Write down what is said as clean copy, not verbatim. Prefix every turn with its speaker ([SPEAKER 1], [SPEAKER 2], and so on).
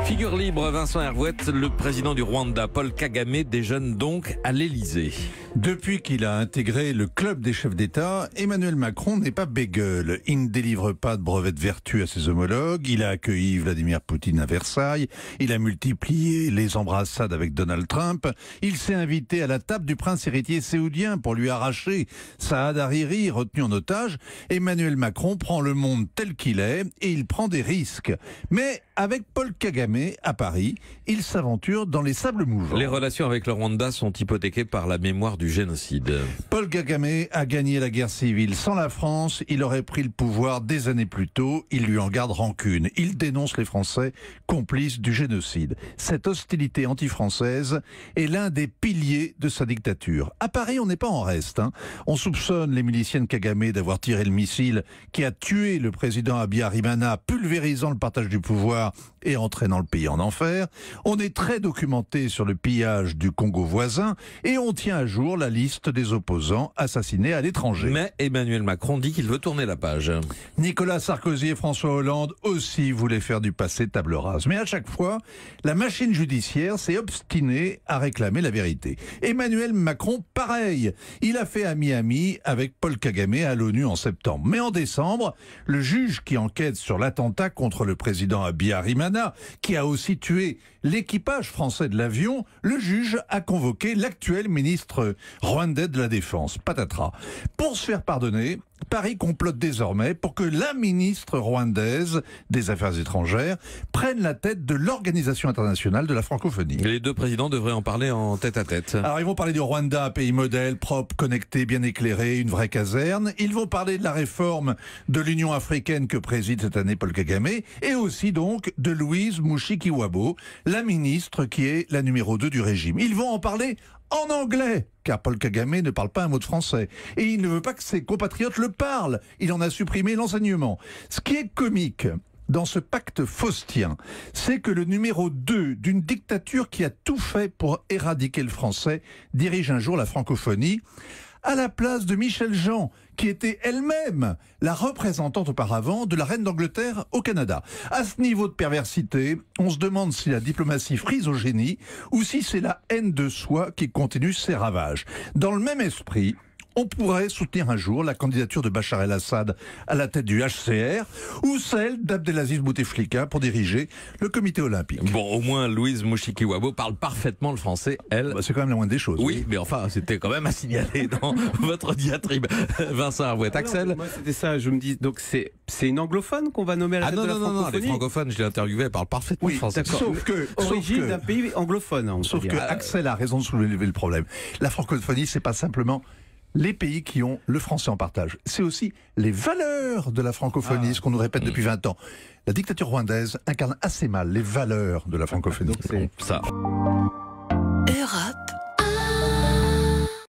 [SPEAKER 1] Figure libre, Vincent Hervouette, le président du Rwanda, Paul Kagame, déjeune donc à l'Elysée.
[SPEAKER 2] Depuis qu'il a intégré le club des chefs d'État, Emmanuel Macron n'est pas bégueule. Il ne délivre pas de brevet de vertu à ses homologues. Il a accueilli Vladimir Poutine à Versailles. Il a multiplié les embrassades avec Donald Trump. Il s'est invité à la table du prince héritier saoudien pour lui arracher Saad Hariri, retenu en otage. Emmanuel Macron prend le monde tel qu'il est et il prend des risques. Mais avec Paul Kagame à Paris, il s'aventure dans les sables mouvants.
[SPEAKER 1] Les relations avec le Rwanda sont hypothéquées par la mémoire du génocide.
[SPEAKER 2] Paul Kagame a gagné la guerre civile. Sans la France, il aurait pris le pouvoir des années plus tôt. Il lui en garde rancune. Il dénonce les Français complices du génocide. Cette hostilité anti-française est l'un des piliers de sa dictature. À Paris, on n'est pas en reste. On soupçonne les miliciens de Kagame d'avoir tiré le missile qui a tué le président Habyarimana, pulvérisant le partage du pouvoir et entraînant le pays en enfer. On est très documenté sur le pillage du Congo voisin et on tient à jour la liste des opposants assassinés à l'étranger.
[SPEAKER 1] Mais Emmanuel Macron dit qu'il veut tourner la page.
[SPEAKER 2] Nicolas Sarkozy et François Hollande aussi voulaient faire du passé table rase. Mais à chaque fois, la machine judiciaire s'est obstinée à réclamer la vérité. Emmanuel Macron, pareil. Il a fait ami-ami avec Paul Kagame à l'ONU en septembre. Mais en décembre, le juge qui enquête sur l'attentat contre le président Habyarimana, qui a aussi tué l'équipage français de l'avion, le juge a convoqué l'actuel ministre rwandais de la Défense, patatras. Pour se faire pardonner, Paris complote désormais pour que la ministre rwandaise des Affaires étrangères prenne la tête de l'Organisation internationale de la francophonie.
[SPEAKER 1] Les deux présidents devraient en parler en tête-à-tête.
[SPEAKER 2] Alors ils vont parler du Rwanda, un pays modèle, propre, connecté, bien éclairé, une vraie caserne. Ils vont parler de la réforme de l'Union africaine que préside cette année Paul Kagame, et aussi donc de Louise Mushikiwabo, la ministre qui est la numéro 2 du régime. Ils vont en parler en anglais, car Paul Kagame ne parle pas un mot de français. Et il ne veut pas que ses compatriotes le parlent. Il en a supprimé l'enseignement. Ce qui est comique dans ce pacte faustien, c'est que le numéro 2 d'une dictature qui a tout fait pour éradiquer le français dirige un jour la francophonie à la place de Michel Jean, qui était elle-même la représentante auparavant de la reine d'Angleterre au Canada. À ce niveau de perversité, on se demande si la diplomatie frise au génie ou si c'est la haine de soi qui continue ses ravages. Dans le même esprit, on pourrait soutenir un jour la candidature de Bachar el-Assad à la tête du HCR ou celle d'Abdelaziz Bouteflika pour diriger le comité olympique.
[SPEAKER 1] Bon, au moins Louise Mushikiwabo parle parfaitement le français, elle.
[SPEAKER 2] C'est quand même la moindre des choses.
[SPEAKER 1] Oui, mais enfin, c'était quand même à signaler dans votre diatribe. Vincent Hervouette, Axel.
[SPEAKER 3] Moi, c'était ça, je me dis, donc c'est une anglophone qu'on va nommer à la tête de la francophonie.
[SPEAKER 1] Non, les francophones, je l'ai interviewé, elle parle parfaitement français.
[SPEAKER 2] Sauf que
[SPEAKER 3] origine d'un pays anglophone.
[SPEAKER 2] Sauf que Axel a raison de soulever le problème. La francophonie, c'est pas simplement les pays qui ont le français en partage. C'est aussi les valeurs de la francophonie, ce qu'on nous répète depuis 20 ans. La dictature rwandaise incarne assez mal les valeurs de la francophonie.
[SPEAKER 1] Donc c'est ça.
[SPEAKER 4] Europe.